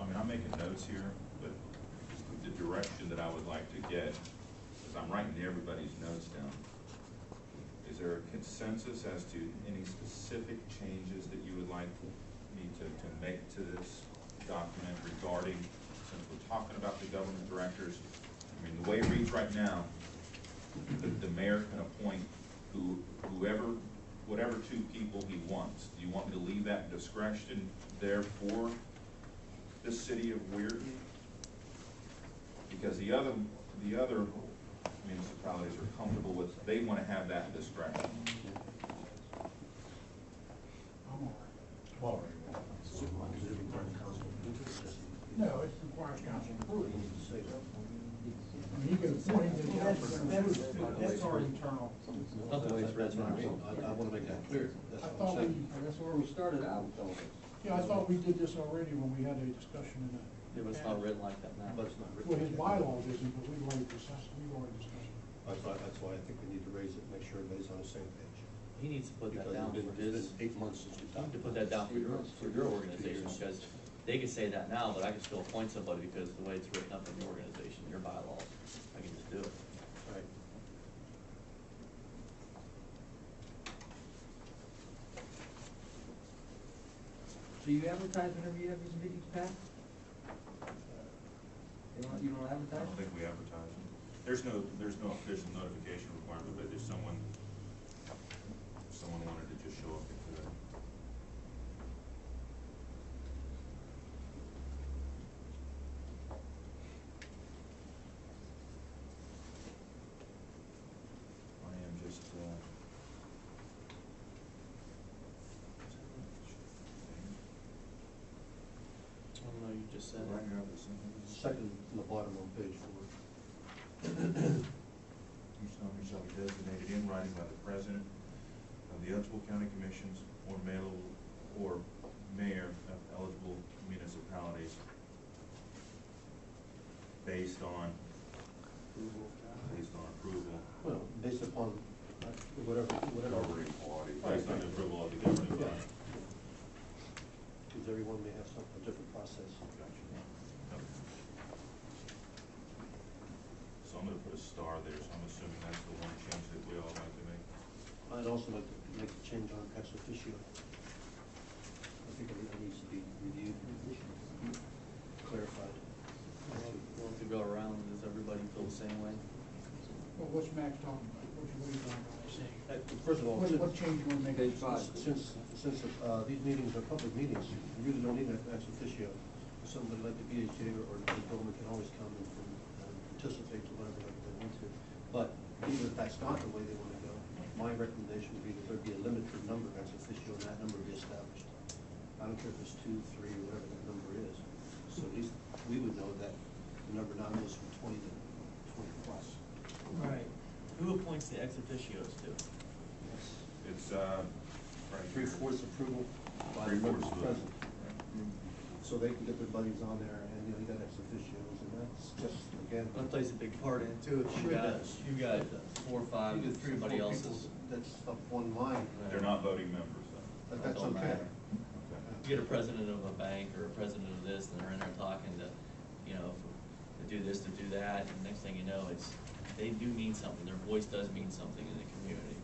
So I mean, I'm making notes here, but the direction that I would like to get, is I'm writing everybody's notes down. Is there a consensus as to any specific changes that you would like me to make to this document regarding, since we're talking about the government directors, I mean, the way it reads right now, the mayor can appoint whatever two people he wants. Do you want me to leave that discretion there for the city of Weirton? Because the other municipalities are comfortable with, they want to have that discretion. No, it requires council approval. I mean, you can appoint him, that's our internal. Not the way it's written. I want to make that clear. I thought That's where we started out, though. yeah, I thought we did this already when we had a discussion in that. Yeah, but it's not written like that now. But it's not written. Well, his bylaws isn't, but we've already discussed it. That's why I think we need to raise it, make sure everybody's on the same page. He needs to put that Because down it's for been his, 8 months since we you talked. need to put that down for your organization, because they can say that now, but I can still appoint somebody because the way it's written up in your organization, your bylaws, I can just do it. Right. So you advertise whenever you have these meetings, Pat? You don't I advertise? don't think we advertise them. There's no official notification requirement, but if someone wanted to just show up, they could. I am just, I don't know, you just said right it. here, this is- Second from the bottom on page 4. Each nominee shall be designated in writing by the president of the eligible county commissions or mayor of eligible municipalities based on approval. Well, based upon whatever. Governing body, based on the approval of the governing Yeah. body. Because everyone may have a different process. So I'm gonna put a star there, so I'm assuming that's the one change that we all like to make. I'd also like to make a change on ex officio. I think it needs to be reviewed, clarified. We'll have to go around, does everybody feel the same way? Well, what's Max talking about? What are you talking about saying? First of all, What change you want to make? Page 5. since these meetings are public meetings, you really don't need an ex officio. Somebody like the BHA or the government can always come and participate to whatever they want to. But even if that's not the way they want to go, my recommendation would be that there be a limited number of ex officio and that number be established. I don't care if it's 2, 3, or whatever that number is. So at least we would know that the number now goes from 20 to 20 plus. Right. Who appoints the ex officios to? It's, right here. 3/4 approval by the members Three-fourths present. vote. So they can get their buddies on there, and you got ex officios, and that's just, again. That plays a big part in it too. Sure does. You got 4 or 5, You get 3 or 4 everybody else people is. that's up one line. They're not voting members, though. But that's Don't okay. matter. You get a president of a bank or a president of this, and they're in there talking to, to do this, to do that, and next thing you know, they do mean something, their voice does mean something in the community.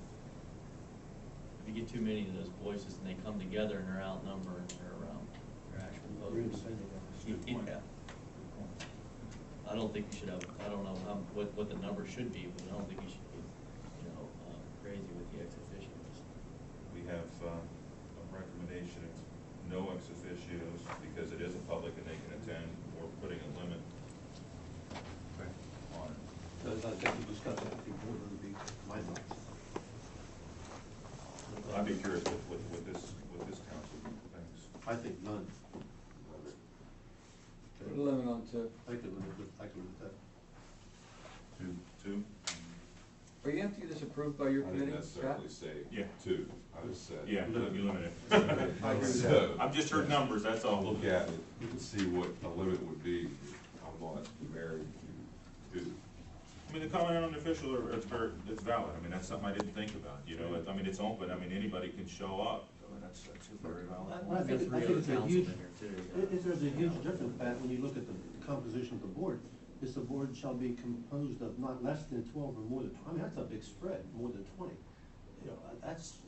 If you get too many of those voices and they come together and they're outnumbered, they're actual voters. Good point. Yeah. I don't think you should have, I don't know what the number should be, but I don't think you should be, crazy with the ex officios. We have a recommendation of no ex officios because it is a public and they can attend, or putting a limit on it. Because I think we discussed that before, it would be my thoughts. I'd be curious what this council thinks. I think none. Put a limit on 2. I could live with that. Two? Are you have to get this approved by your I committee, didn't Scott? necessarily say Yeah. 2, I just said. Yeah, you limit it. I agree with So, I've just heard numbers, that's all. look at it, you can see what a limit would be, how much married to do. I mean, the comment on the official, it's valid, I mean, that's something I didn't think about, I mean, it's open, I mean, anybody can show up, I mean, that's a very valid I point. wanna I go think through the it's a councilmen huge- here too. There's a huge difference, Pat, when you look at the composition of the board, is the board shall be composed of not less than 12 or more than 20, I mean, that's a big spread, more than 20. You know, that's.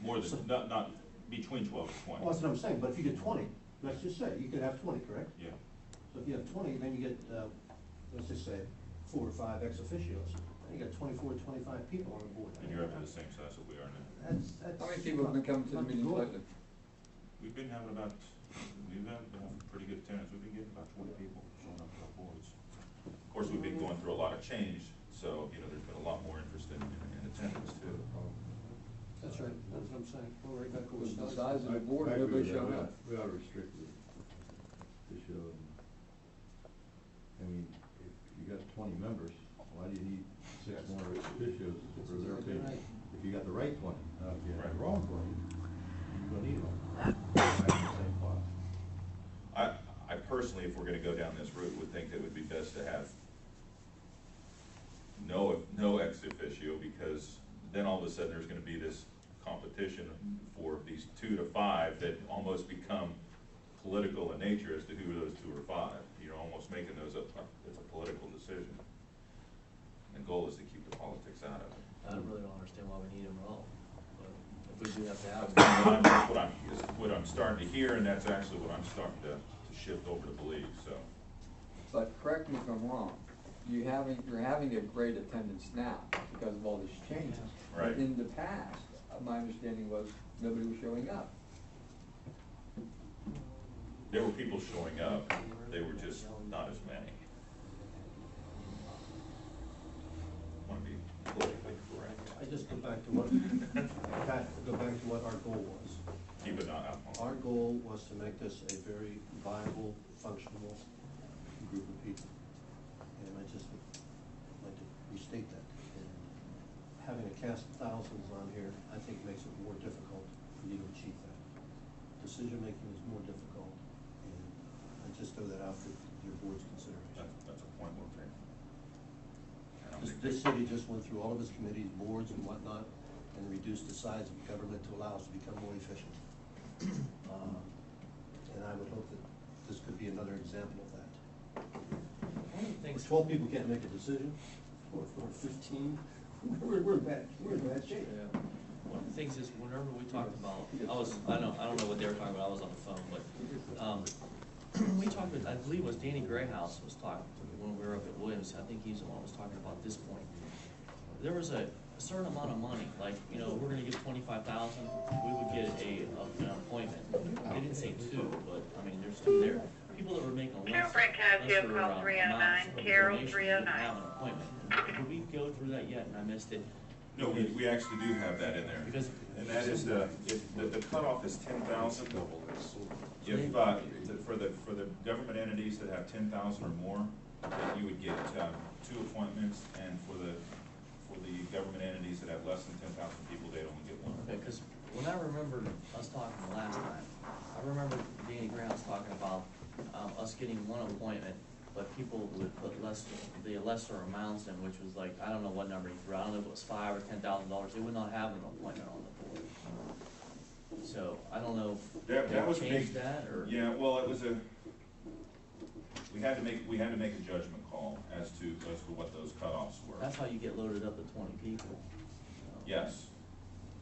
More than, not between 12 and 20. Well, that's what I'm saying, but if you get 20, let's just say, you could have 20, correct? Yeah. So if you have 20, then you get, let's just say, 4 or 5 ex officios, then you got 24 or 25 people on the board. And you're up to the same size that we are now. That's. How many people have been coming to the not meetings good. lately? We've been having pretty good attendance. We've been getting about 20 people showing up to our boards. Of course, we've been going through a lot of change, so, you know, there's been a lot more interest in attendance too. That's right, that's what I'm saying, go right back over With the size. size of the board, I agree nobody with that. showed up. We ought to restrict the show. I mean, if you got 20 members, why do you need 6 more officials for their opinion? Right. If you got the right 20, now if you have the Right. wrong 20, you don't need them. Back to the same spot. I personally, if we're gonna go down this route, would think that it would be best to have no ex officio, because then all of a sudden there's gonna be this competition for these 2 to 5 that almost become political in nature as to who those 2 or 5. You're almost making those up, it's a political decision. And the goal is to keep the politics out of it. I really don't understand why we need them at all, but if we do have to have That's them. what I'm starting to hear, and that's actually what I'm starting to shift over to believe, so. But correct me if I'm wrong, you're having a great attendance now because of all these changes. Right. But in the past, my understanding was nobody was showing up. There were people showing up, they were just not as many. I want to be politically correct. I just go back to what, Pat, go back to what our goal was. Keep it on. Our goal was to make this a very viable, functional group of people. And I just would like to restate that. And having a cast of thousands on here, I think makes it more difficult for you to achieve that. Decision-making is more difficult, and I just throw that out for your board's consideration. That's a point we'll take. I don't think This city just went through all of its committees, boards and whatnot, and reduced the size of government to allow us to become more efficient. And I would hope that this could be another example of that. One of the things, If 12 people can't make a decision, or 15, we're in bad shape. yeah, one of the things is whenever we talked about, I don't know what they were talking about, I was on the phone, but, we talked about, I believe it was Danny Grayhouse was talking, when we were up at Williams, I think he's the one who was talking about this point. There was a certain amount of money, like, you know, we're gonna give 25,000, we would get an appointment. They didn't say 2, but, I mean, there's 2 there. People that were making less, Carol Brinkhouse, lesser, call 309, amounts of Carol donations 309. didn't have an appointment. Did we go through that yet, and I missed it? No, we actually do have that in there. Because- And that is the cutoff is 10,000. If, for the government entities that have 10,000 or more, you would get 2 appointments, and for the government entities that have less than 10,000 people, they'd only get 1. Okay, because when I remembered us talking the last time, I remember Danny Brown's talking about, us getting 1 appointment, but people would put the lesser amounts in, which was like, I don't know what number he threw, I don't know if it was $5,000 or $10,000, they would not have an appointment on the board. So, I don't know if That was they big. changed that, or? Yeah, well, it was we had to make a judgment call as to what those cutoffs were. That's how you get loaded up with 20 people. Yes,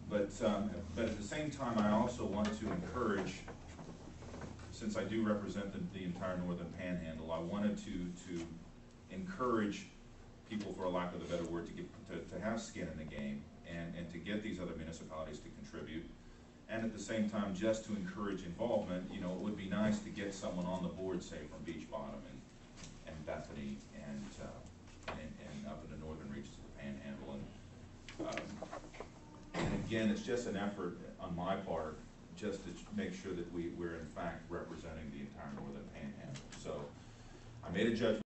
but at the same time, I also want to encourage, since I do represent the entire northern panhandle, I wanted to encourage people, for a lack of a better word, to have skin in the game, and to get these other municipalities to contribute. And at the same time, just to encourage involvement. You know, it would be nice to get someone on the board, say, from Beach Bottom and Bethany and up in the northern reaches of the Panhandle. And again, it's just an effort on my part, just to make sure that we're in fact representing the entire northern Panhandle. So I made a judgment